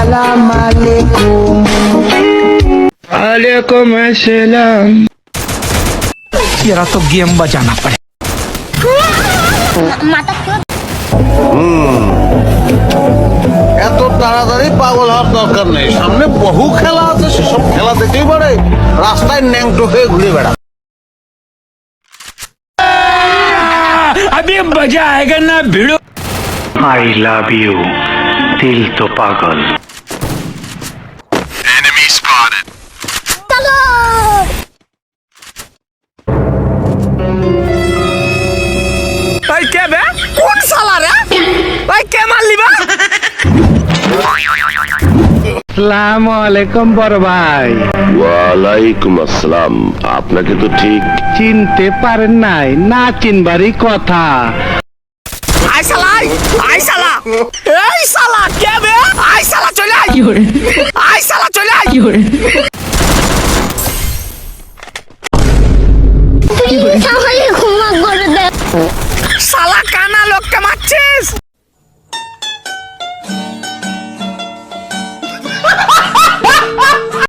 अस्सलाम वालेकुम। वालेकुम अस्सलाम। तेरा तो गेम बजाना पड़े। এত তাড়াতাড়ি পাগল হওয়ার দরকার নেই, সামনে বহু খেলা আছে, সেসব খেলা দেখেই পারে রাস্তায় ন্যাংটো হয়ে ঘুরে বেড়া। अभी मजा आएगा ना भिड़ो। आई लव यू दिल तो पागल। क्या बे? कौन साला रे? भाई क्या मार ली बा? আসসালামু আলাইকুম বড় ভাই। ওয়ালাইকুম আসসালাম। আপনাকে তো ঠিক চিনতে পারেন নাই, না চিনবারই কথা। आई साला, आई साला, आई साला क्या बे? आई साला चले आई, आई साला चले आई। তুই তাহলে ক্ষমা করে দে।